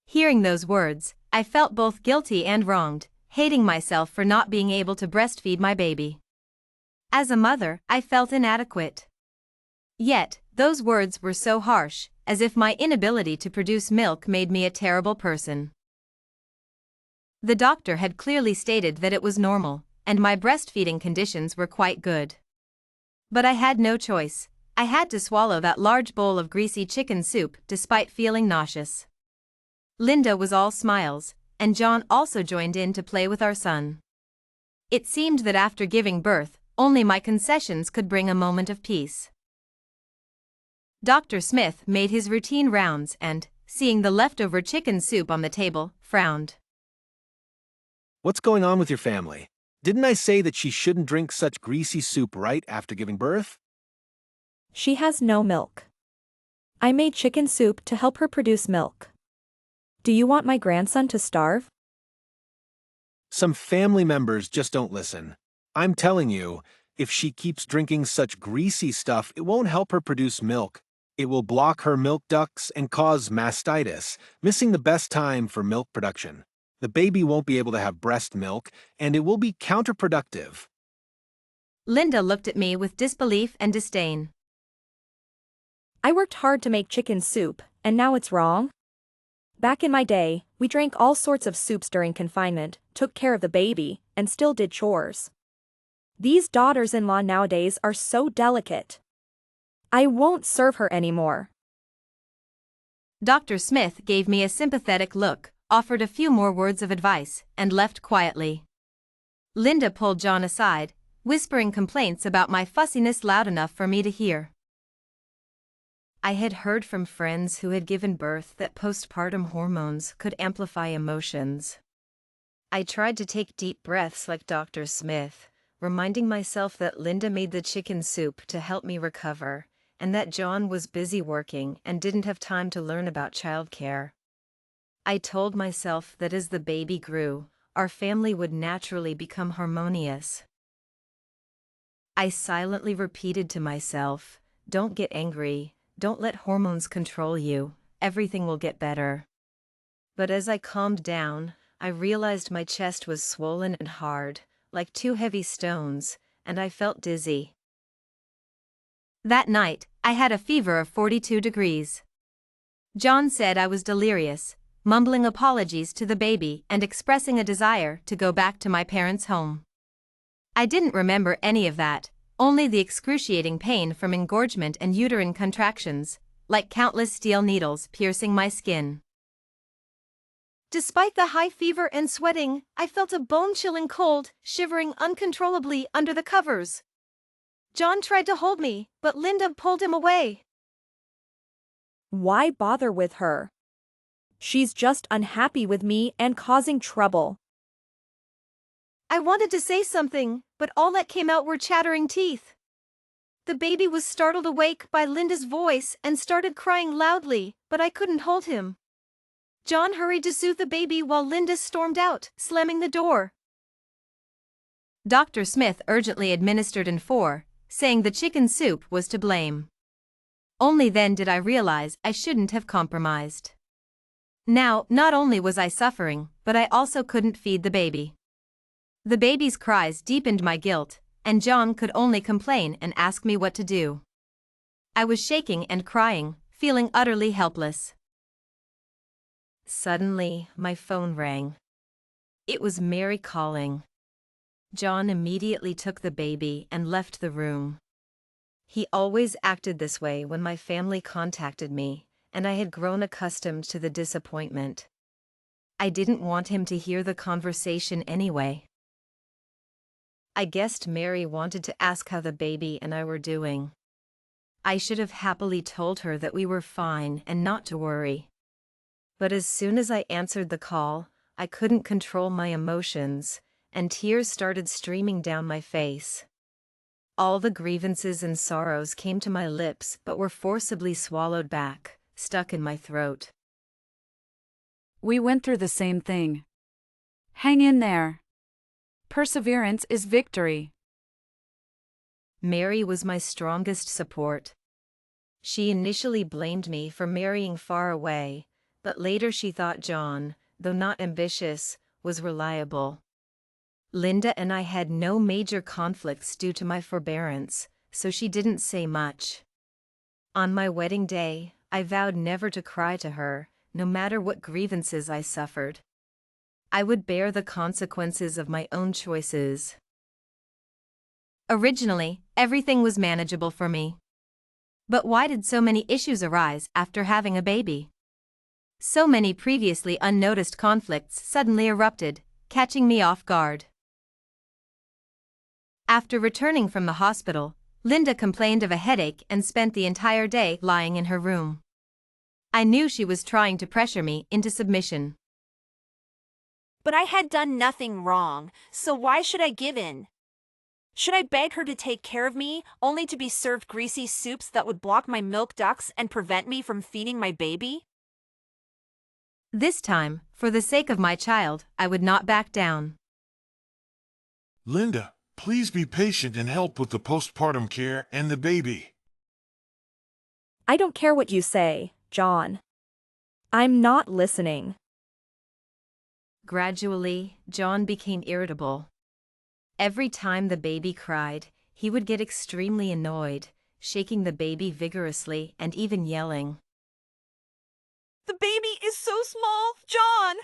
Hearing those words, I felt both guilty and wronged, hating myself for not being able to breastfeed my baby. As a mother, I felt inadequate. Yet, those words were so harsh, as if my inability to produce milk made me a terrible person. The doctor had clearly stated that it was normal, and my breastfeeding conditions were quite good. But I had no choice. I had to swallow that large bowl of greasy chicken soup despite feeling nauseous. Linda was all smiles, and John also joined in to play with our son. It seemed that after giving birth, only my concessions could bring a moment of peace. Dr. Smith made his routine rounds and, seeing the leftover chicken soup on the table, frowned. What's going on with your family? Didn't I say that she shouldn't drink such greasy soup right after giving birth? She has no milk. I made chicken soup to help her produce milk. Do you want my grandson to starve? Some family members just don't listen. I'm telling you, if she keeps drinking such greasy stuff, it won't help her produce milk. It will block her milk ducts and cause mastitis, missing the best time for milk production. The baby won't be able to have breast milk, and it will be counterproductive. Linda looked at me with disbelief and disdain. I worked hard to make chicken soup, and now it's wrong? Back in my day, we drank all sorts of soups during confinement, took care of the baby, and still did chores. These daughters-in-law nowadays are so delicate. I won't serve her anymore. Dr. Smith gave me a sympathetic look, offered a few more words of advice, and left quietly. Linda pulled John aside, whispering complaints about my fussiness loud enough for me to hear. I had heard from friends who had given birth that postpartum hormones could amplify emotions. I tried to take deep breaths like Dr. Smith, reminding myself that Linda made the chicken soup to help me recover, and that John was busy working and didn't have time to learn about childcare. I told myself that as the baby grew, our family would naturally become harmonious. I silently repeated to myself, "Don't get angry. Don't let hormones control you, everything will get better." But as I calmed down, I realized my chest was swollen and hard, like two heavy stones, and I felt dizzy. That night, I had a fever of 42 degrees. John said I was delirious, mumbling apologies to the baby and expressing a desire to go back to my parents' home. I didn't remember any of that. Only the excruciating pain from engorgement and uterine contractions, like countless steel needles piercing my skin. Despite the high fever and sweating, I felt a bone-chilling cold, shivering uncontrollably under the covers. John tried to hold me, but Linda pulled him away. Why bother with her? She's just unhappy with me and causing trouble. I wanted to say something, but all that came out were chattering teeth. The baby was startled awake by Linda's voice and started crying loudly, but I couldn't hold him. John hurried to soothe the baby while Linda stormed out, slamming the door. Dr. Smith urgently administered N4, saying the chicken soup was to blame. Only then did I realize I shouldn't have compromised. Now, not only was I suffering, but I also couldn't feed the baby. The baby's cries deepened my guilt, and John could only complain and ask me what to do. I was shaking and crying, feeling utterly helpless. Suddenly, my phone rang. It was Mary calling. John immediately took the baby and left the room. He always acted this way when my family contacted me, and I had grown accustomed to the disappointment. I didn't want him to hear the conversation anyway. I guessed Mary wanted to ask how the baby and I were doing. I should have happily told her that we were fine and not to worry. But as soon as I answered the call, I couldn't control my emotions, and tears started streaming down my face. All the grievances and sorrows came to my lips but were forcibly swallowed back, stuck in my throat. We went through the same thing. Hang in there. Perseverance is victory. Mary was my strongest support. She initially blamed me for marrying far away, But later she thought John, though not ambitious, was reliable. Linda and I had no major conflicts due to my forbearance, so she didn't say much. On my wedding day, I vowed never to cry to her, no matter what grievances I suffered. I would bear the consequences of my own choices. Originally, everything was manageable for me. But why did so many issues arise after having a baby? So many previously unnoticed conflicts suddenly erupted, catching me off guard. After returning from the hospital, Linda complained of a headache and spent the entire day lying in her room. I knew she was trying to pressure me into submission. But I had done nothing wrong, so why should I give in? Should I beg her to take care of me, only to be served greasy soups that would block my milk ducts and prevent me from feeding my baby? This time, for the sake of my child, I would not back down. Linda, please be patient and help with the postpartum care and the baby. I don't care what you say, John. I'm not listening. Gradually, John became irritable. Every time the baby cried, he would get extremely annoyed, shaking the baby vigorously and even yelling. The baby is so small, John!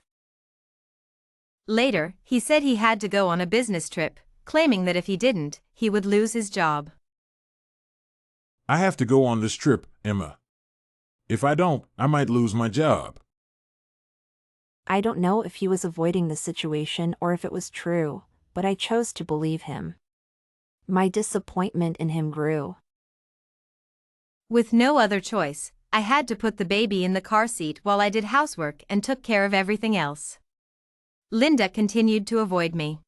Later, he said he had to go on a business trip, claiming that if he didn't, he would lose his job. I have to go on this trip, Emma. If I don't, I might lose my job. I don't know if he was avoiding the situation or if it was true, but I chose to believe him. My disappointment in him grew. With no other choice, I had to put the baby in the car seat while I did housework and took care of everything else. Linda continued to avoid me.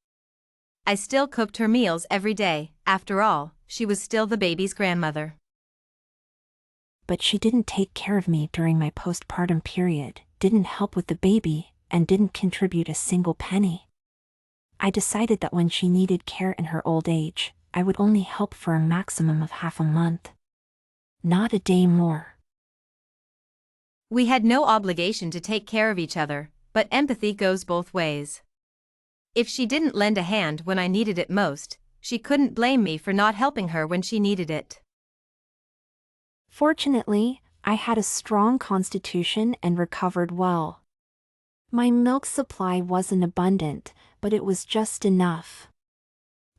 I still cooked her meals every day. After all, she was still the baby's grandmother. But she didn't take care of me during my postpartum period, didn't help with the baby, and didn't contribute a single penny. I decided that when she needed care in her old age, I would only help for a maximum of half a month. Not a day more. We had no obligation to take care of each other, but empathy goes both ways. If she didn't lend a hand when I needed it most, she couldn't blame me for not helping her when she needed it. Fortunately, I had a strong constitution and recovered well. My milk supply wasn't abundant, but it was just enough.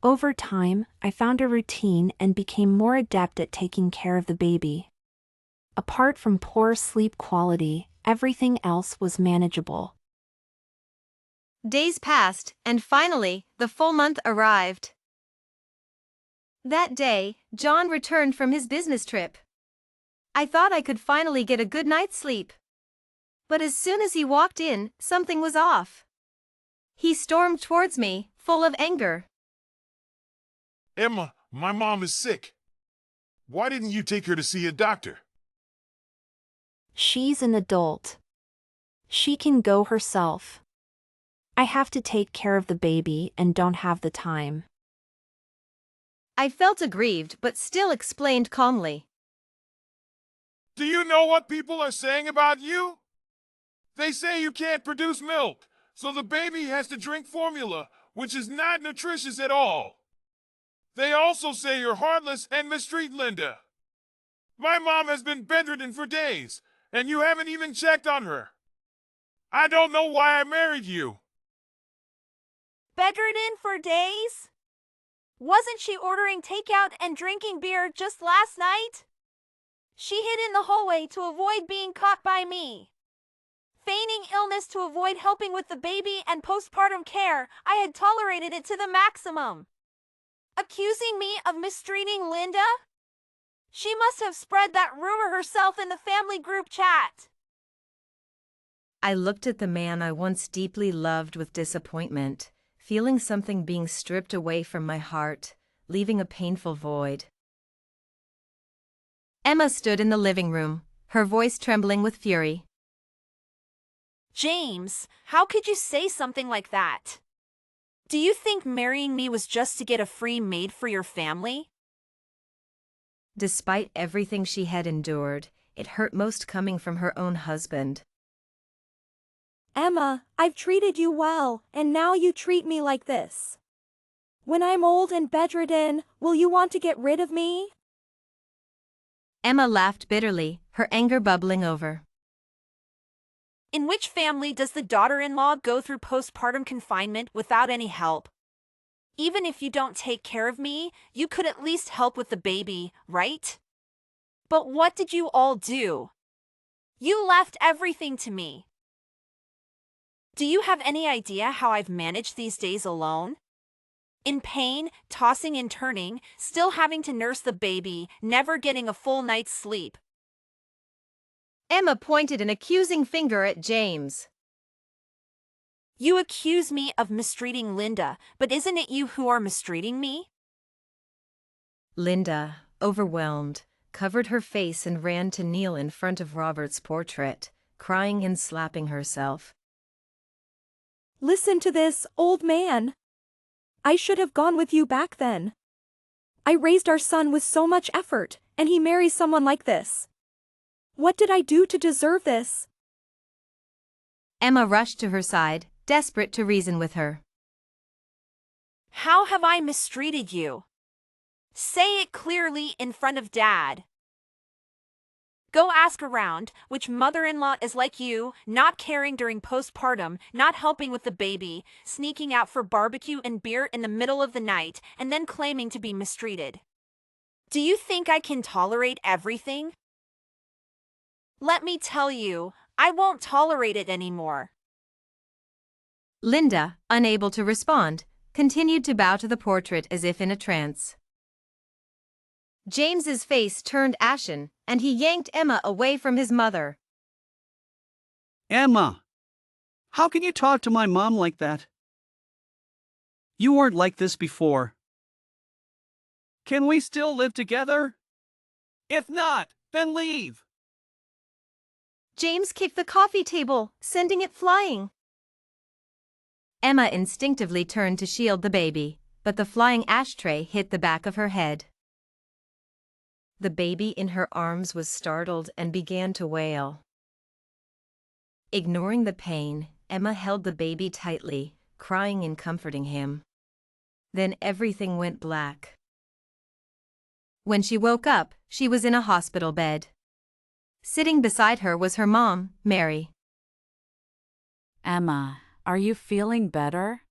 Over time, I found a routine and became more adept at taking care of the baby. Apart from poor sleep quality, everything else was manageable. Days passed, and finally, the full month arrived. That day, John returned from his business trip. I thought I could finally get a good night's sleep. But as soon as he walked in, something was off. He stormed towards me, full of anger. Emma, my mom is sick. Why didn't you take her to see a doctor? She's an adult. She can go herself. I have to take care of the baby and don't have the time. I felt aggrieved but still explained calmly. Do you know what people are saying about you? They say you can't produce milk, so the baby has to drink formula, which is not nutritious at all. They also say you're heartless and mistreat Linda. My mom has been bedridden for days, and you haven't even checked on her. I don't know why I married you. Bedridden for days? Wasn't she ordering takeout and drinking beer just last night? She hid in the hallway to avoid being caught by me. Feigning illness to avoid helping with the baby and postpartum care, I had tolerated it to the maximum. Accusing me of mistreating Linda? She must have spread that rumor herself in the family group chat. I looked at the man I once deeply loved with disappointment, feeling something being stripped away from my heart, leaving a painful void. Emma stood in the living room, her voice trembling with fury. James, how could you say something like that? Do you think marrying me was just to get a free maid for your family? Despite everything she had endured, it hurt most coming from her own husband. Emma, I've treated you well, and now you treat me like this. When I'm old and bedridden, will you want to get rid of me? Emma laughed bitterly, her anger bubbling over. In which family does the daughter-in-law go through postpartum confinement without any help? Even if you don't take care of me, you could at least help with the baby, right? But what did you all do? You left everything to me. Do you have any idea how I've managed these days alone? In pain, tossing and turning, still having to nurse the baby, never getting a full night's sleep. Emma pointed an accusing finger at James. You accuse me of mistreating Linda, but isn't it you who are mistreating me? Linda, overwhelmed, covered her face and ran to kneel in front of Robert's portrait, crying and slapping herself. Listen to this, old man. I should have gone with you back then. I raised our son with so much effort, and he marries someone like this. What did I do to deserve this? Emma rushed to her side, desperate to reason with her. How have I mistreated you? Say it clearly in front of Dad. Go ask around which mother-in-law is like you, not caring during postpartum, not helping with the baby, sneaking out for barbecue and beer in the middle of the night, and then claiming to be mistreated. Do you think I can tolerate everything? Let me tell you, I won't tolerate it anymore. Linda, unable to respond, continued to bow to the portrait as if in a trance. James's face turned ashen, and he yanked Emma away from his mother. Emma! How can you talk to my mom like that? You weren't like this before. Can we still live together? If not, then leave! James kicked the coffee table, sending it flying. Emma instinctively turned to shield the baby, but the flying ashtray hit the back of her head. The baby in her arms was startled and began to wail. Ignoring the pain, Emma held the baby tightly, crying and comforting him. Then everything went black. When she woke up, she was in a hospital bed. Sitting beside her was her mom, Mary. Emma, are you feeling better?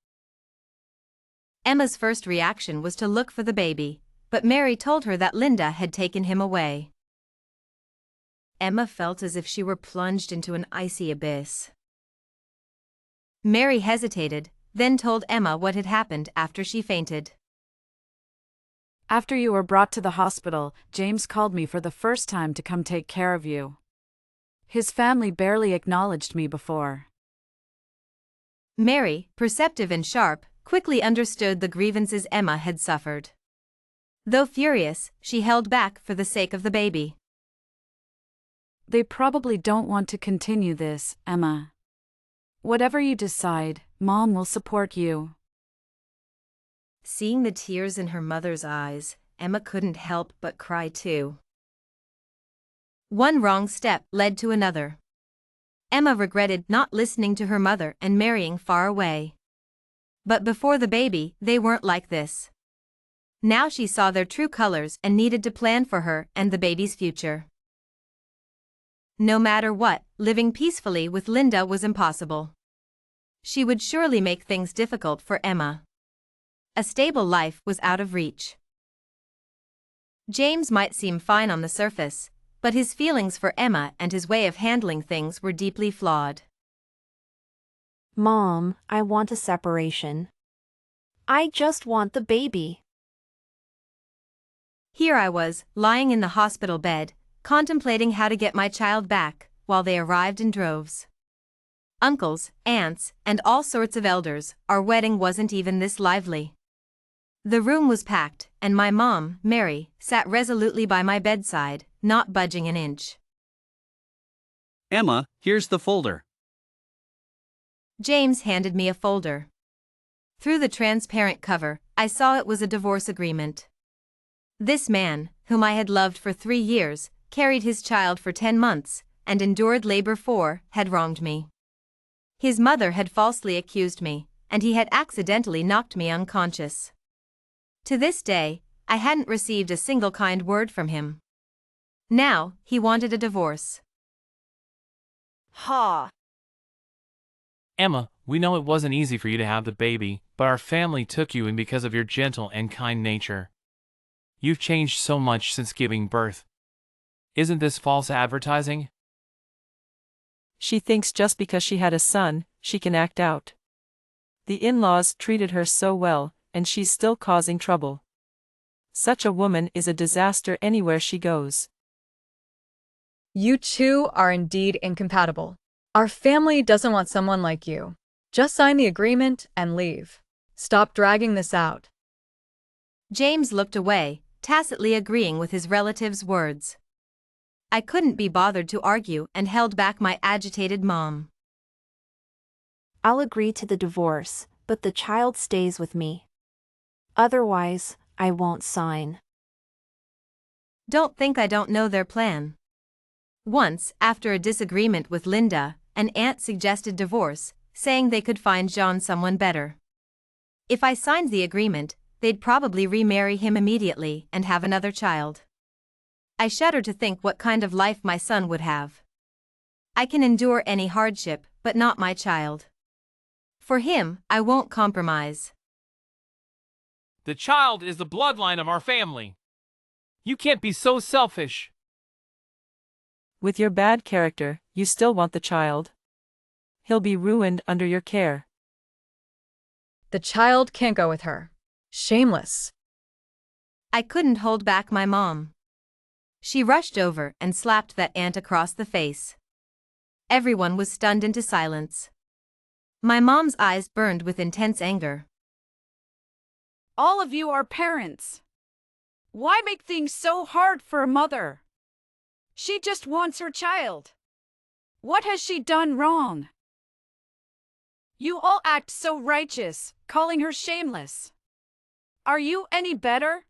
Emma's first reaction was to look for the baby, but Mary told her that Linda had taken him away. Emma felt as if she were plunged into an icy abyss. Mary hesitated, then told Emma what had happened after she fainted. After you were brought to the hospital, James called me for the first time to come take care of you. His family barely acknowledged me before. Mary, perceptive and sharp, quickly understood the grievances Emma had suffered. Though furious, she held back for the sake of the baby. They probably don't want to continue this, Emma. Whatever you decide, Mom will support you. Seeing the tears in her mother's eyes, Emma couldn't help but cry too. One wrong step led to another. Emma regretted not listening to her mother and marrying far away. But before the baby, they weren't like this. Now she saw their true colors and needed to plan for her and the baby's future. No matter what, living peacefully with Linda was impossible. She would surely make things difficult for Emma. A stable life was out of reach. James might seem fine on the surface, but his feelings for Emma and his way of handling things were deeply flawed. Mom, I want a separation. I just want the baby. Here I was, lying in the hospital bed, contemplating how to get my child back, while they arrived in droves. Uncles, aunts, and all sorts of elders. Our wedding wasn't even this lively. The room was packed, and my mom, Mary, sat resolutely by my bedside, not budging an inch. Emma, here's the folder. James handed me a folder. Through the transparent cover, I saw it was a divorce agreement. This man, whom I had loved for 3 years, carried his child for 10 months, and endured labor for, had wronged me. His mother had falsely accused me, and he had accidentally knocked me unconscious. To this day, I hadn't received a single kind word from him. Now, he wanted a divorce. Ha! Emma, we know it wasn't easy for you to have the baby, but our family took you in because of your gentle and kind nature. You've changed so much since giving birth. Isn't this false advertising? She thinks just because she had a son, she can act out. The in-laws treated her so well, and she's still causing trouble. Such a woman is a disaster anywhere she goes. You two are indeed incompatible. Our family doesn't want someone like you. Just sign the agreement and leave. Stop dragging this out. James looked away, tacitly agreeing with his relative's words. I couldn't be bothered to argue and held back my agitated mom. I'll agree to the divorce, but the child stays with me. Otherwise, I won't sign. Don't think I don't know their plan. Once, after a disagreement with Linda, an aunt suggested divorce, saying they could find John someone better. If I signed the agreement, they'd probably remarry him immediately and have another child. I shudder to think what kind of life my son would have. I can endure any hardship, but not my child. For him, I won't compromise. The child is the bloodline of our family. You can't be so selfish. With your bad character, you still want the child. He'll be ruined under your care. The child can't go with her. Shameless. I couldn't hold back my mom. She rushed over and slapped that aunt across the face. Everyone was stunned into silence. My mom's eyes burned with intense anger. All of you are parents. Why make things so hard for a mother? She just wants her child. What has she done wrong? You all act so righteous, calling her shameless. Are you any better?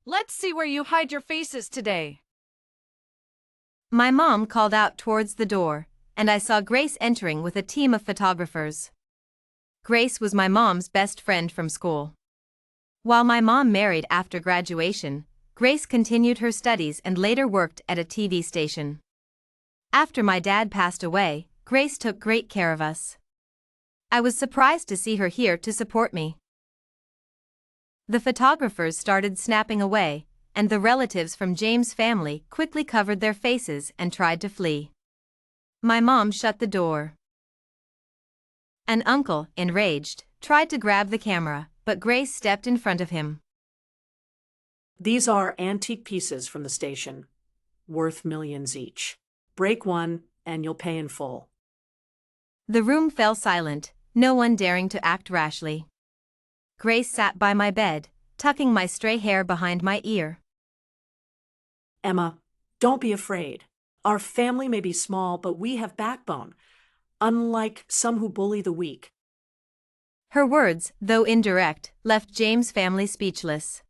Let's see where you hide your faces today. My mom called out towards the door, and I saw Grace entering with a team of photographers. Grace was my mom's best friend from school. While my mom married after graduation, Grace continued her studies and later worked at a TV station. After my dad passed away, Grace took great care of us. I was surprised to see her here to support me. The photographers started snapping away, and the relatives from James' family quickly covered their faces and tried to flee. My mom shut the door. An uncle, enraged, tried to grab the camera, but Grace stepped in front of him. These are antique pieces from the station, worth millions each. Break one, and you'll pay in full. The room fell silent, no one daring to act rashly. Grace sat by my bed, tucking my stray hair behind my ear. Emma, don't be afraid. Our family may be small, but we have backbone, unlike some who bully the weak. Her words, though indirect, left James' family speechless.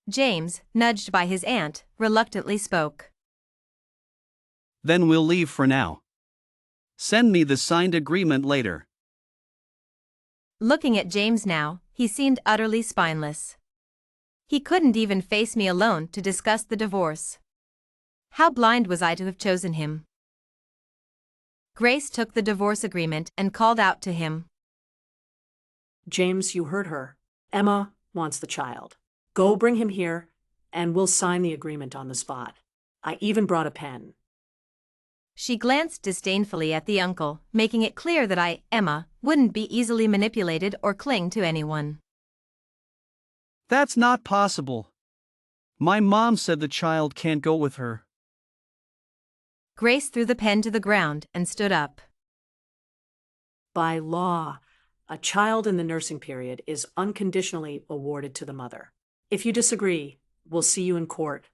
James, nudged by his aunt, reluctantly spoke. Then we'll leave for now. Send me the signed agreement later. Looking at James now, he seemed utterly spineless. He couldn't even face me alone to discuss the divorce. How blind was I to have chosen him? Grace took the divorce agreement and called out to him. James, you heard her. Emma wants the child. Go bring him here, and we'll sign the agreement on the spot. I even brought a pen. She glanced disdainfully at the uncle, making it clear that I, Emma, wouldn't be easily manipulated or cling to anyone. That's not possible. My mom said the child can't go with her. Grace threw the pen to the ground and stood up. By law, a child in the nursing period is unconditionally awarded to the mother. If you disagree, we'll see you in court.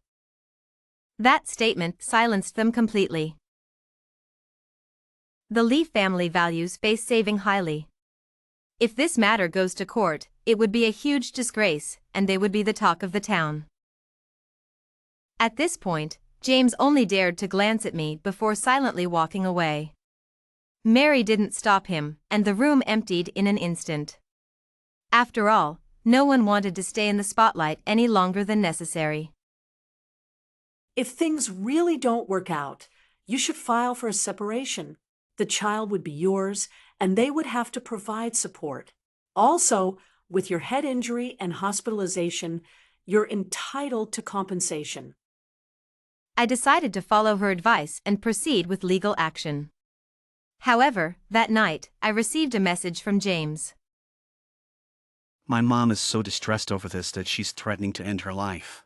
That statement silenced them completely. The Lee family values face-saving highly. If this matter goes to court, it would be a huge disgrace, and they would be the talk of the town. At this point, James only dared to glance at me before silently walking away. Mary didn't stop him, and the room emptied in an instant. After all, no one wanted to stay in the spotlight any longer than necessary. If things really don't work out, you should file for a separation. The child would be yours, and they would have to provide support. Also, with your head injury and hospitalization, you're entitled to compensation. I decided to follow her advice and proceed with legal action. However, that night, I received a message from James. My mom is so distressed over this that she's threatening to end her life.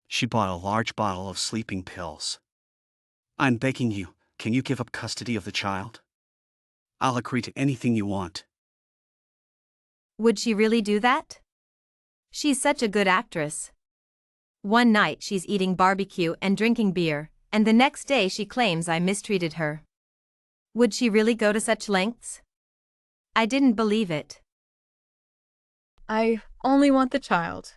She bought a large bottle of sleeping pills. I'm begging you, can you give up custody of the child? I'll agree to anything you want. Would she really do that? She's such a good actress. One night she's eating barbecue and drinking beer, and the next day she claims I mistreated her. Would she really go to such lengths? I didn't believe it. I only want the child.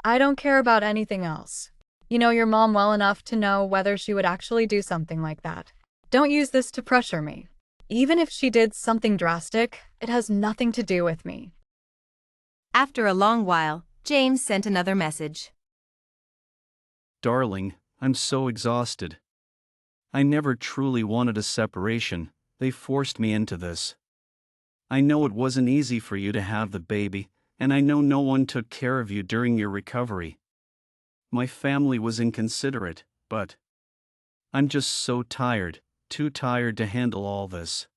I don't care about anything else. You know your mom well enough to know whether she would actually do something like that. Don't use this to pressure me. Even if she did something drastic, it has nothing to do with me. After a long while, James sent another message. Darling, I'm so exhausted. I never truly wanted a separation. They forced me into this. I know it wasn't easy for you to have the baby, and I know no one took care of you during your recovery. My family was inconsiderate, but I'm just so tired, too tired to handle all this.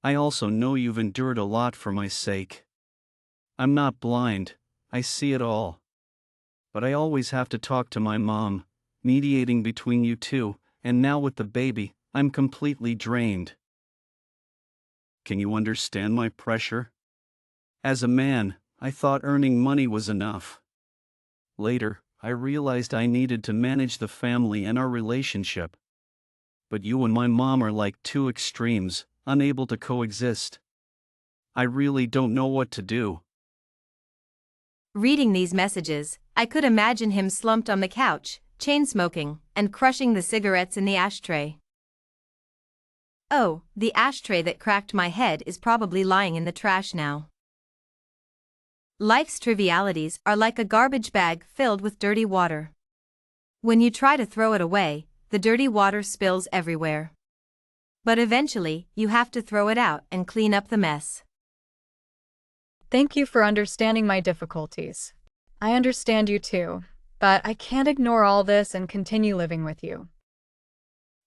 I also know you've endured a lot for my sake. I'm not blind, I see it all. But I always have to talk to my mom, mediating between you two, and now with the baby, I'm completely drained. Can you understand my pressure? As a man, I thought earning money was enough. Later, I realized I needed to manage the family and our relationship. But you and my mom are like two extremes, unable to coexist. I really don't know what to do. Reading these messages, I could imagine him slumped on the couch, chain-smoking, and crushing the cigarettes in the ashtray. Oh, the ashtray that cracked my head is probably lying in the trash now. Life's trivialities are like a garbage bag filled with dirty water. When you try to throw it away, the dirty water spills everywhere. But eventually, you have to throw it out and clean up the mess. Thank you for understanding my difficulties. I understand you too, but I can't ignore all this and continue living with you.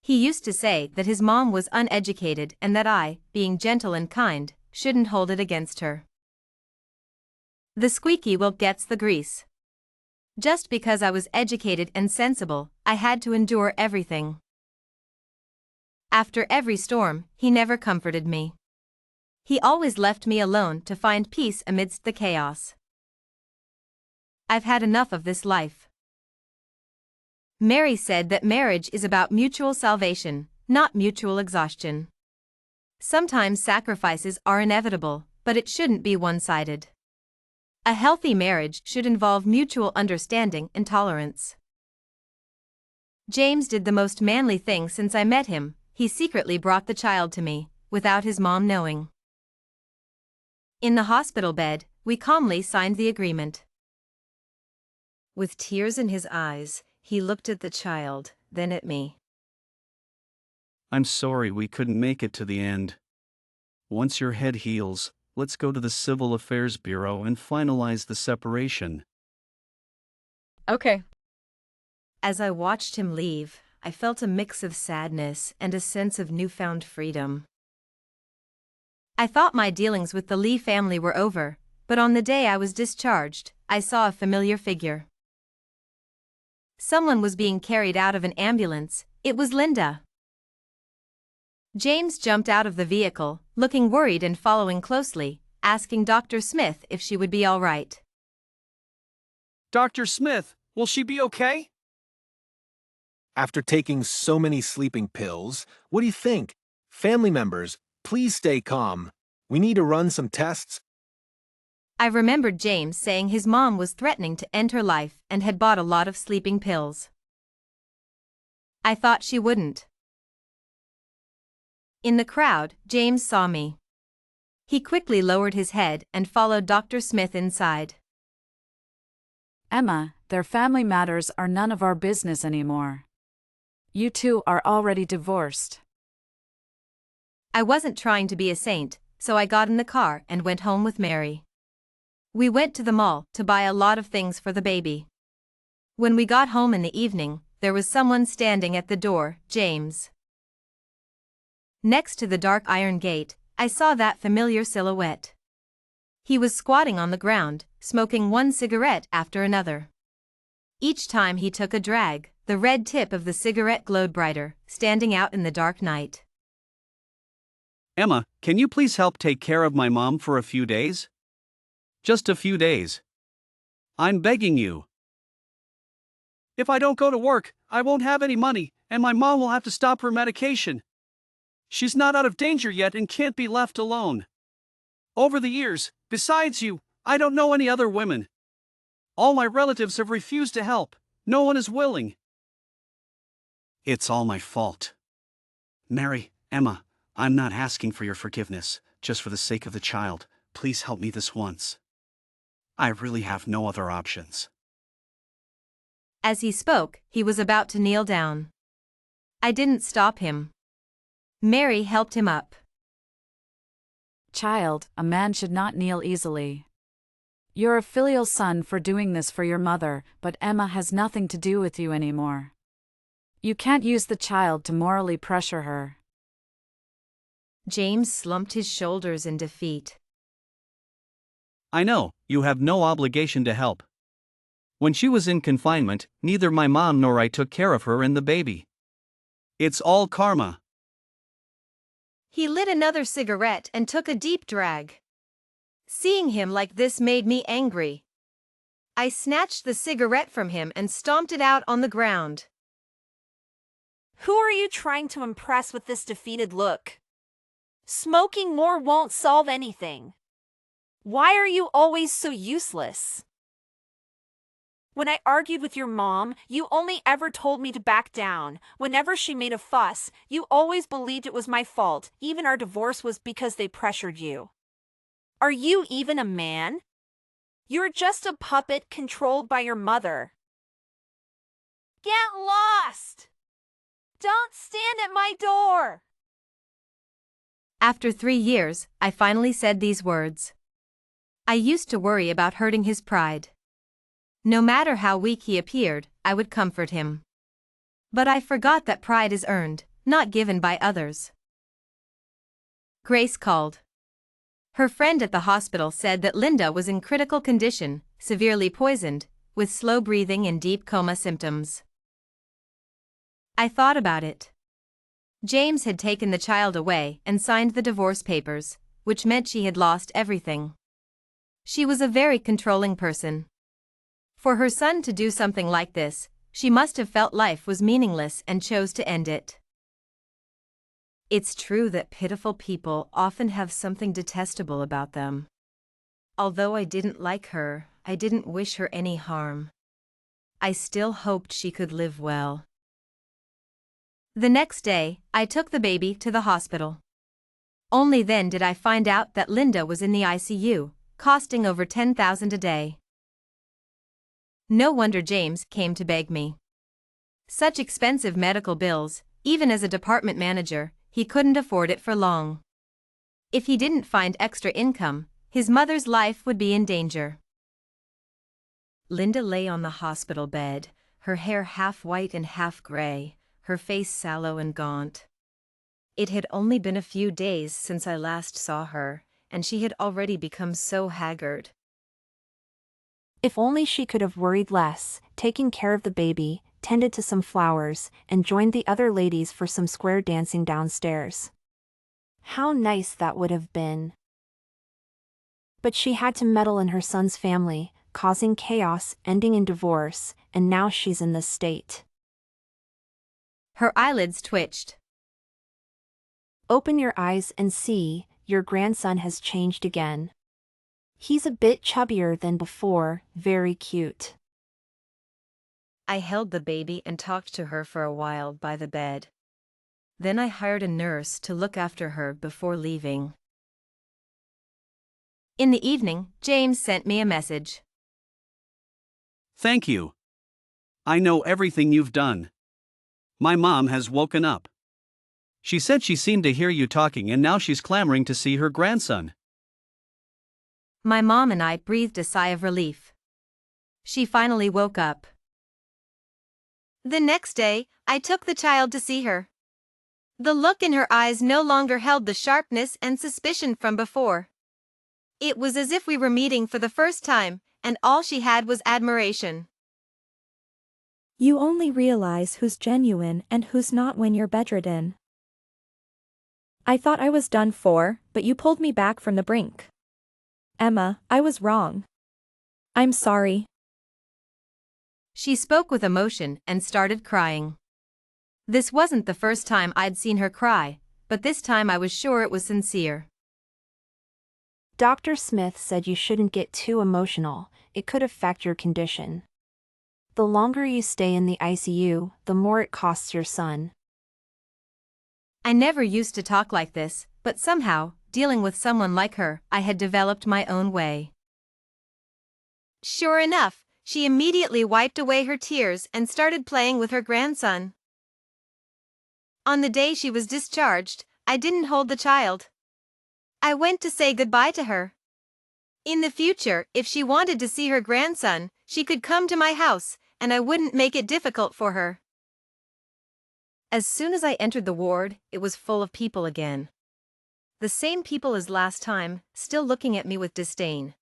He used to say that his mom was uneducated and that I, being gentle and kind, shouldn't hold it against her. The squeaky wheel gets the grease. Just because I was educated and sensible, I had to endure everything. After every storm, he never comforted me. He always left me alone to find peace amidst the chaos. I've had enough of this life. Mary said that marriage is about mutual salvation, not mutual exhaustion. Sometimes sacrifices are inevitable, but it shouldn't be one-sided. A healthy marriage should involve mutual understanding and tolerance. James did the most manly thing since I met him. He secretly brought the child to me, without his mom knowing. In the hospital bed, we calmly signed the agreement. With tears in his eyes, he looked at the child, then at me. I'm sorry we couldn't make it to the end. Once your head heals, let's go to the Civil Affairs Bureau and finalize the separation. Okay. As I watched him leave, I felt a mix of sadness and a sense of newfound freedom. I thought my dealings with the Lee family were over, but on the day I was discharged, I saw a familiar figure. Someone was being carried out of an ambulance. It was Linda. James jumped out of the vehicle, looking worried and following closely, asking Dr. Smith if she would be all right. Dr. Smith, will she be okay? After taking so many sleeping pills, what do you think? Family members, please stay calm. We need to run some tests. I remembered James saying his mom was threatening to end her life and had bought a lot of sleeping pills. I thought she wouldn't. In the crowd, James saw me. He quickly lowered his head and followed Dr. Smith inside. Emma, their family matters are none of our business anymore. You two are already divorced. I wasn't trying to be a saint, so I got in the car and went home with Mary. We went to the mall to buy a lot of things for the baby. When we got home in the evening, there was someone standing at the door, James. Next to the dark iron gate, I saw that familiar silhouette. He was squatting on the ground, smoking one cigarette after another. Each time he took a drag, the red tip of the cigarette glowed brighter, standing out in the dark night. Emma, can you please help take care of my mom for a few days? Just a few days. I'm begging you. If I don't go to work, I won't have any money, and my mom will have to stop her medication. She's not out of danger yet and can't be left alone. Over the years, besides you, I don't know any other women. All my relatives have refused to help. No one is willing. It's all my fault. Mary, Emma, I'm not asking for your forgiveness, just for the sake of the child. Please help me this once. I really have no other options. As he spoke, he was about to kneel down. I didn't stop him. Mary helped him up. Child, a man should not kneel easily. You're a filial son for doing this for your mother, but Emma has nothing to do with you anymore. You can't use the child to morally pressure her. James slumped his shoulders in defeat. I know, you have no obligation to help. When she was in confinement, neither my mom nor I took care of her and the baby. It's all karma. He lit another cigarette and took a deep drag. Seeing him like this made me angry. I snatched the cigarette from him and stomped it out on the ground. Who are you trying to impress with this defeated look? Smoking more won't solve anything. Why are you always so useless? When I argued with your mom, you only ever told me to back down. Whenever she made a fuss, you always believed it was my fault. Even our divorce was because they pressured you. Are you even a man? You're just a puppet controlled by your mother. Get lost! Don't stand at my door! After 3 years, I finally said these words. I used to worry about hurting his pride. No matter how weak he appeared, I would comfort him. But I forgot that pride is earned, not given by others. Grace called. Her friend at the hospital said that Linda was in critical condition, severely poisoned, with slow breathing and deep coma symptoms. I thought about it. James had taken the child away and signed the divorce papers, which meant she had lost everything. She was a very controlling person. For her son to do something like this, she must have felt life was meaningless and chose to end it. It's true that pitiful people often have something detestable about them. Although I didn't like her, I didn't wish her any harm. I still hoped she could live well. The next day, I took the baby to the hospital. Only then did I find out that Linda was in the ICU, costing over $10,000 a day. No wonder James came to beg me. Such expensive medical bills, even as a department manager, he couldn't afford it for long. If he didn't find extra income, his mother's life would be in danger. Linda lay on the hospital bed, her hair half white and half gray, her face sallow and gaunt. It had only been a few days since I last saw her, and she had already become so haggard. If only she could have worried less, taken care of the baby, tended to some flowers, and joined the other ladies for some square dancing downstairs. How nice that would have been. But she had to meddle in her son's family, causing chaos, ending in divorce, and now she's in this state. Her eyelids twitched. Open your eyes and see, your grandson has changed again. He's a bit chubbier than before, very cute. I held the baby and talked to her for a while by the bed. Then I hired a nurse to look after her before leaving. In the evening, James sent me a message. Thank you. I know everything you've done. My mom has woken up. She said she seemed to hear you talking and now she's clamoring to see her grandson. My mom and I breathed a sigh of relief. She finally woke up. The next day, I took the child to see her. The look in her eyes no longer held the sharpness and suspicion from before. It was as if we were meeting for the first time, and all she had was admiration. You only realize who's genuine and who's not when you're bedridden. I thought I was done for, but you pulled me back from the brink. Emma, I was wrong. I'm sorry. She spoke with emotion and started crying. This wasn't the first time I'd seen her cry, but this time I was sure it was sincere. Dr. Smith said you shouldn't get too emotional, it could affect your condition. The longer you stay in the ICU, the more it costs your son. I never used to talk like this, but somehow, dealing with someone like her, I had developed my own way. Sure enough, she immediately wiped away her tears and started playing with her grandson. On the day she was discharged, I didn't hold the child. I went to say goodbye to her. In the future, if she wanted to see her grandson, she could come to my house, and I wouldn't make it difficult for her. As soon as I entered the ward, it was full of people again. The same people as last time, still looking at me with disdain.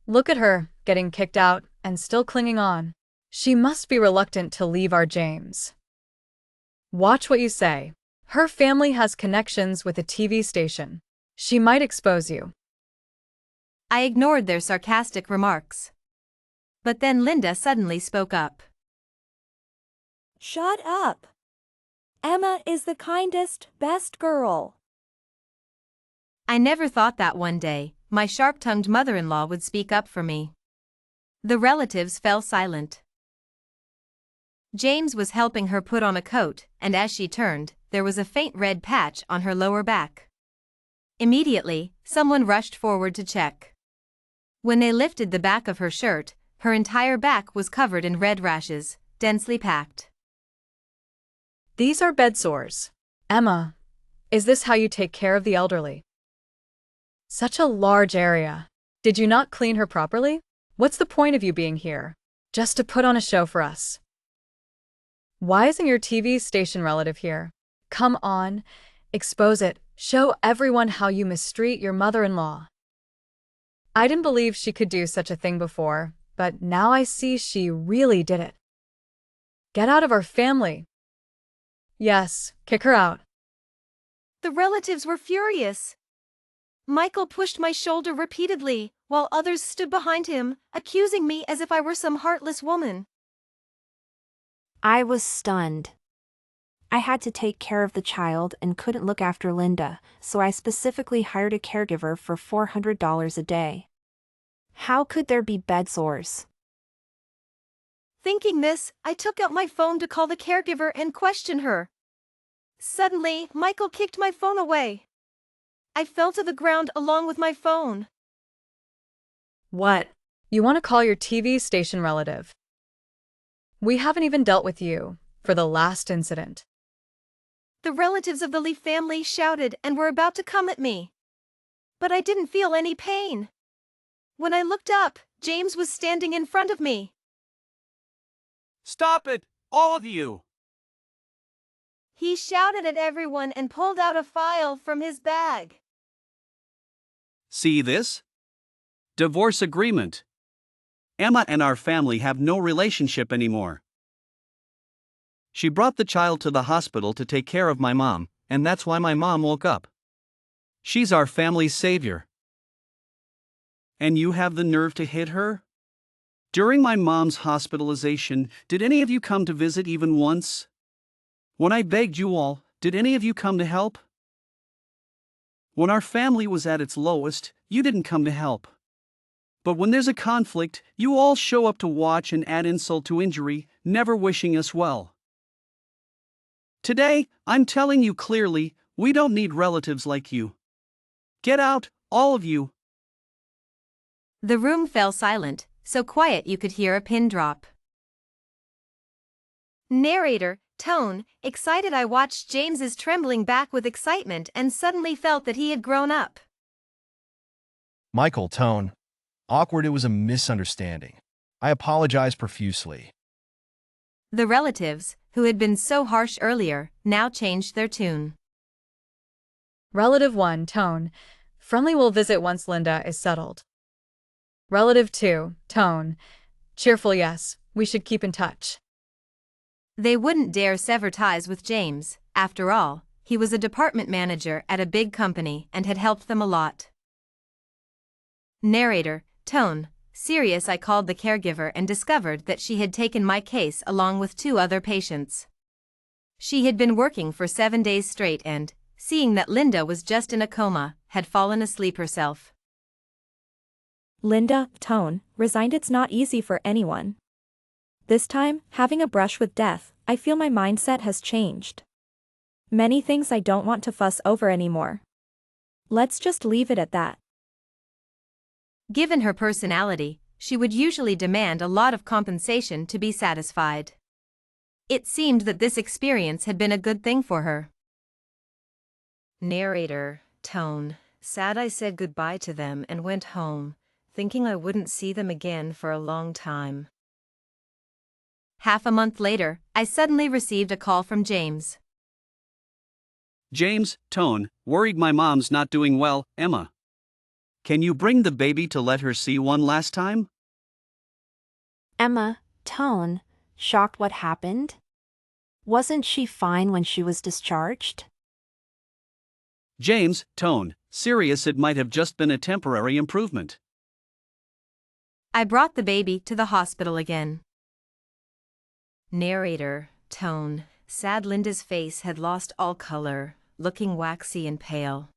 Look at her, getting kicked out and still clinging on. She must be reluctant to leave our James. Watch what you say. Her family has connections with a TV station. She might expose you. I ignored their sarcastic remarks. But then Linda suddenly spoke up. Shut up. Emma is the kindest, best girl. I never thought that one day, my sharp-tongued mother-in-law would speak up for me. The relatives fell silent. James was helping her put on a coat, and as she turned, there was a faint red patch on her lower back. Immediately, someone rushed forward to check. When they lifted the back of her shirt, her entire back was covered in red rashes, densely packed. These are bed sores. Emma, is this how you take care of the elderly? Such a large area. Did you not clean her properly? What's the point of you being here? Just to put on a show for us. Why isn't your TV station relative here? Come on, expose it, show everyone how you mistreat your mother-in-law. I didn't believe she could do such a thing before, but now I see she really did it. Get out of our family. Yes, kick her out. The relatives were furious. Michael pushed my shoulder repeatedly, while others stood behind him, accusing me as if I were some heartless woman. I was stunned. I had to take care of the child and couldn't look after Linda, so I specifically hired a caregiver for $400 a day. How could there be bed sores? Thinking this, I took out my phone to call the caregiver and question her. Suddenly, Michael kicked my phone away. I fell to the ground along with my phone. What? You want to call your TV station relative? We haven't even dealt with you for the last incident. The relatives of the Lee family shouted and were about to come at me. But I didn't feel any pain. When I looked up, James was standing in front of me. Stop it, all of you! He shouted at everyone and pulled out a file from his bag. See this? Divorce agreement. Emma and our family have no relationship anymore. She brought the child to the hospital to take care of my mom, and that's why my mom woke up. She's our family's savior. And you have the nerve to hit her? During my mom's hospitalization, did any of you come to visit even once? When I begged you all, did any of you come to help? When our family was at its lowest, you didn't come to help. But when there's a conflict, you all show up to watch and add insult to injury, never wishing us well. Today, I'm telling you clearly, we don't need relatives like you. Get out, all of you. The room fell silent, so quiet you could hear a pin drop. Narrator, tone, excited. I watched James's trembling back with excitement and suddenly felt that he had grown up. Michael, tone. Awkward, it was a misunderstanding. I apologize profusely. The relatives, who had been so harsh earlier, now changed their tune. Relative 1, tone. Friendly will visit once Linda is settled. Relative 2, tone. Cheerful yes, we should keep in touch. They wouldn't dare sever ties with James. After all, he was a department manager at a big company and had helped them a lot. Narrator, tone. Serious. I called the caregiver and discovered that she had taken my case along with 2 other patients. She had been working for 7 days straight and, seeing that Linda was just in a coma, had fallen asleep herself. Linda, tone, resigned. It's not easy for anyone. This time, having a brush with death, I feel my mindset has changed. Many things I don't want to fuss over anymore. Let's just leave it at that. Given her personality, she would usually demand a lot of compensation to be satisfied. It seemed that this experience had been a good thing for her. Narrator, tone. Sad. I said goodbye to them and went home, thinking I wouldn't see them again for a long time. Half a month later, I suddenly received a call from James. James, tone, worried my mom's not doing well, Emma. Can you bring the baby to let her see one last time? Emma, tone, shocked. What happened? Wasn't she fine when she was discharged? James, tone, serious. It might have just been a temporary improvement. I brought the baby to the hospital again. Narrator, tone. Sad. Linda's face had lost all color, looking waxy and pale.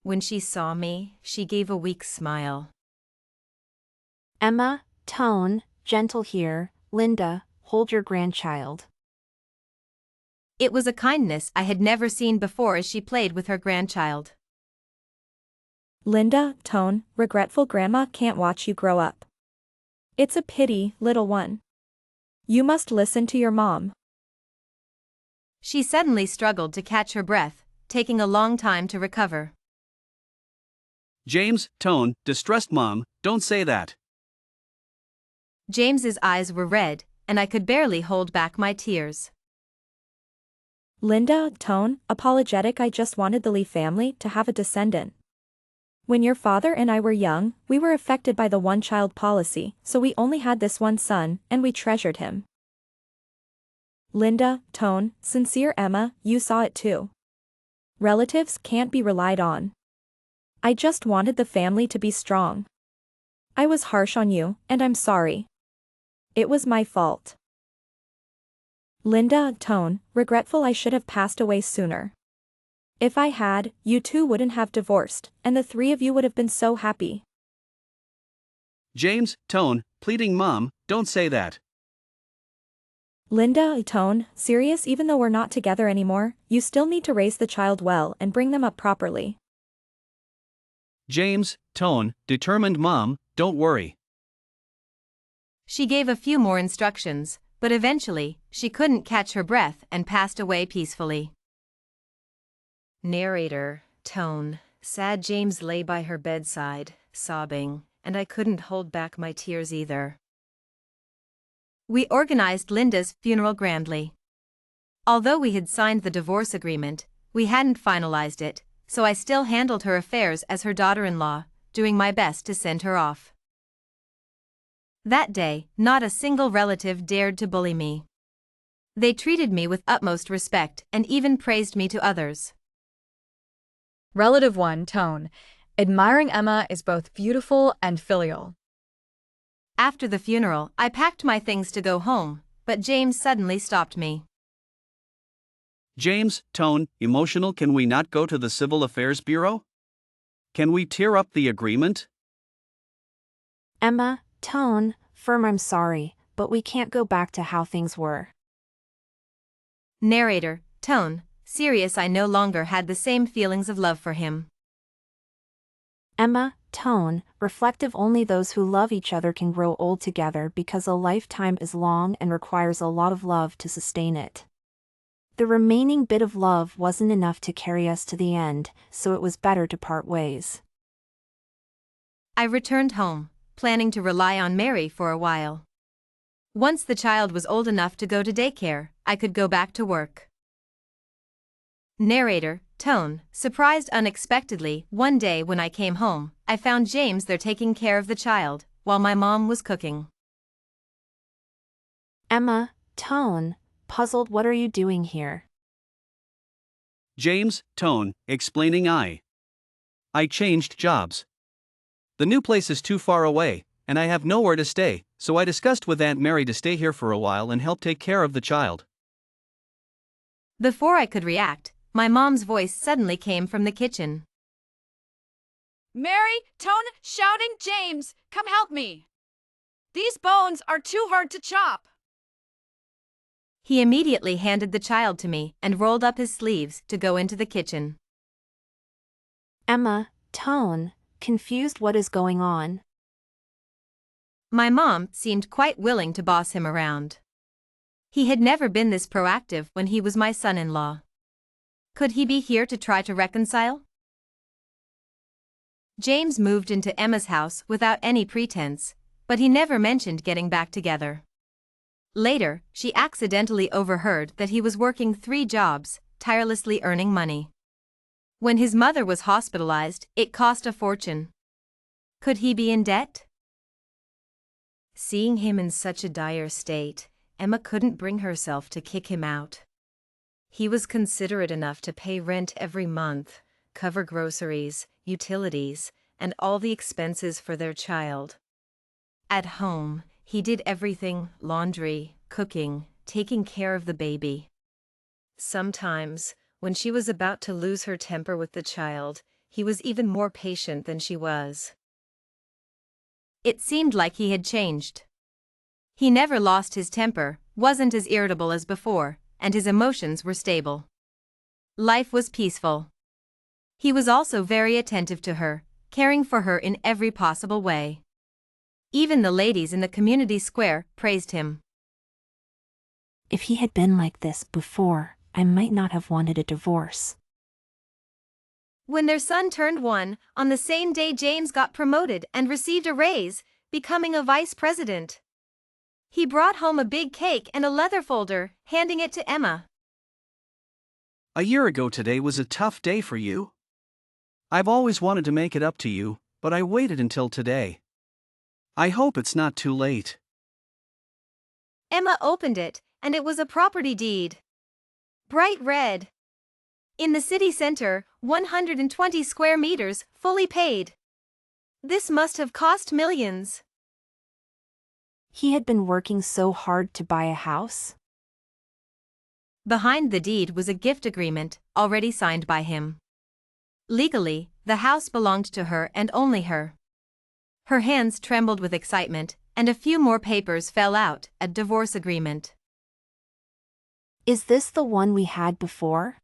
When she saw me, she gave a weak smile. Emma, tone, gentle here. Linda, hold your grandchild. It was a kindness I had never seen before as she played with her grandchild. Linda, tone, regretful. Grandma can't watch you grow up. It's a pity, little one. You must listen to your mom. She suddenly struggled to catch her breath, taking a long time to recover. James, tone, distressed. Mom, don't say that. James's eyes were red, and I could barely hold back my tears. Linda, tone, apologetic. I just wanted the Lee family to have a descendant. When your father and I were young, we were affected by the one-child policy, so we only had this one son, and we treasured him. Linda, tone, sincere. Emma, you saw it too. Relatives can't be relied on. I just wanted the family to be strong. I was harsh on you, and I'm sorry. It was my fault. Linda, tone, regretful. I should have passed away sooner. If I had, you two wouldn't have divorced, and the 3 of you would have been so happy. James, tone, pleading. Mom, don't say that. Linda, tone, serious. Even though we're not together anymore, you still need to raise the child well and bring them up properly. James, tone, determined. Mom, don't worry. She gave a few more instructions, but eventually, she couldn't catch her breath and passed away peacefully. Narrator, tone, sad. James lay by her bedside, sobbing, and I couldn't hold back my tears either. We organized Linda's funeral grandly. Although we had signed the divorce agreement, we hadn't finalized it, so I still handled her affairs as her daughter-in-law, doing my best to send her off. That day, not a single relative dared to bully me. They treated me with utmost respect and even praised me to others. Relative 1, tone. Admiring Emma is both beautiful and filial. After the funeral, I packed my things to go home, but James suddenly stopped me. James, tone, emotional. Can we not go to the Civil Affairs Bureau? Can we tear up the agreement? Emma, tone, firm. I'm sorry, but we can't go back to how things were. Narrator, tone, serious. I no longer had the same feelings of love for him. Emma, tone, reflective. Only those who love each other can grow old together because a lifetime is long and requires a lot of love to sustain it. The remaining bit of love wasn't enough to carry us to the end, so it was better to part ways. I returned home, planning to rely on Mary for a while. Once the child was old enough to go to daycare, I could go back to work. Narrator, tone, surprised. Unexpectedly, one day when I came home, I found James there taking care of the child, while my mom was cooking. Emma, tone, puzzled. What are you doing here? James, tone, explaining I changed jobs. The new place is too far away, and I have nowhere to stay, so I discussed with Aunt Mary to stay here for a while and help take care of the child. Before I could react, my mom's voice suddenly came from the kitchen. Mary, tone, shouting, James, come help me. These bones are too hard to chop. He immediately handed the child to me and rolled up his sleeves to go into the kitchen. Emma, tone, confused. What is going on? My mom seemed quite willing to boss him around. He had never been this proactive when he was my son-in-law. Could he be here to try to reconcile? James moved into Emma's house without any pretense, but he never mentioned getting back together. Later, she accidentally overheard that he was working 3 jobs, tirelessly earning money. When his mother was hospitalized, it cost a fortune. Could he be in debt? Seeing him in such a dire state, Emma couldn't bring herself to kick him out. He was considerate enough to pay rent every month, cover groceries, utilities, and all the expenses for their child. At home, he did everything: laundry, cooking, taking care of the baby. Sometimes, when she was about to lose her temper with the child, he was even more patient than she was. It seemed like he had changed. He never lost his temper, wasn't as irritable as before, and his emotions were stable. Life was peaceful. He was also very attentive to her, caring for her in every possible way. Even the ladies in the community square praised him. If he had been like this before, I might not have wanted a divorce. When their son turned 1, on the same day James got promoted and received a raise, becoming a vice president. He brought home a big cake and a leather folder, handing it to Emma. A year ago today was a tough day for you. I've always wanted to make it up to you, but I waited until today. I hope it's not too late. Emma opened it, and it was a property deed. Bright red. In the city center, 120 square meters, fully paid. This must have cost millions. He had been working so hard to buy a house. Behind the deed was a gift agreement, already signed by him. Legally, the house belonged to her and only her. Her hands trembled with excitement, and a few more papers fell out: a divorce agreement. Is this the one we had before?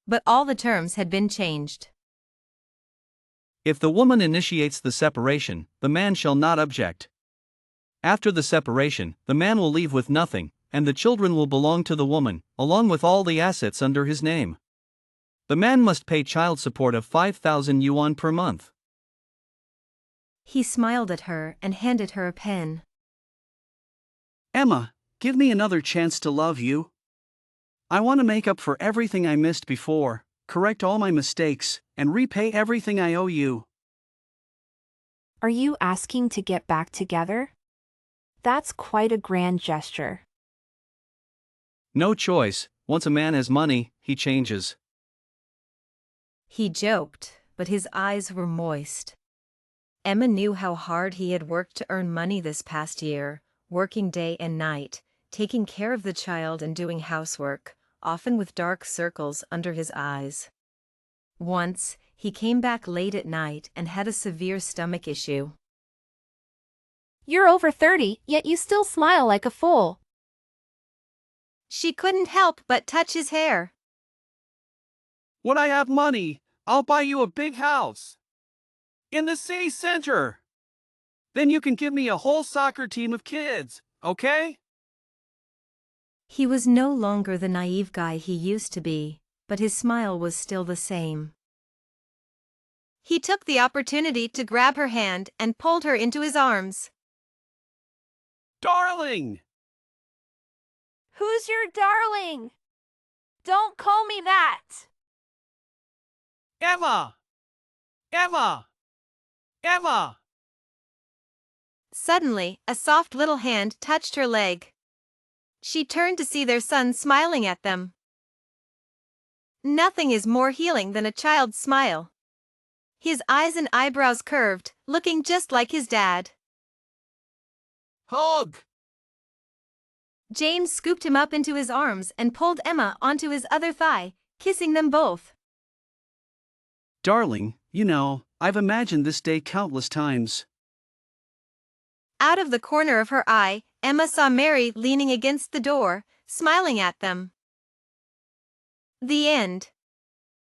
But all the terms had been changed. If the woman initiates the separation, the man shall not object. After the separation, the man will leave with nothing, and the children will belong to the woman, along with all the assets under his name. The man must pay child support of 5,000 yuan per month. He smiled at her and handed her a pen. Emma, give me another chance to love you. I want to make up for everything I missed before, correct all my mistakes, and repay everything I owe you. Are you asking to get back together? That's quite a grand gesture. No choice. Once a man has money, he changes. He joked, but his eyes were moist. Emma knew how hard he had worked to earn money this past year, working day and night, taking care of the child and doing housework, often with dark circles under his eyes. Once, he came back late at night and had a severe stomach issue. You're over 30, yet you still smile like a fool. She couldn't help but touch his hair. When I have money, I'll buy you a big house. In the city center. Then you can give me a whole soccer team of kids, okay? He was no longer the naive guy he used to be, but his smile was still the same. He took the opportunity to grab her hand and pulled her into his arms. Darling! Who's your darling? Don't call me that. Emma! Emma! Emma! Suddenly, a soft little hand touched her leg. She turned to see their son smiling at them. Nothing is more healing than a child's smile. His eyes and eyebrows curved, looking just like his dad. Hug! James scooped him up into his arms and pulled Emma onto his other thigh, kissing them both. Darling, you know, I've imagined this day countless times. Out of the corner of her eye, Emma saw Mary leaning against the door, smiling at them. The end.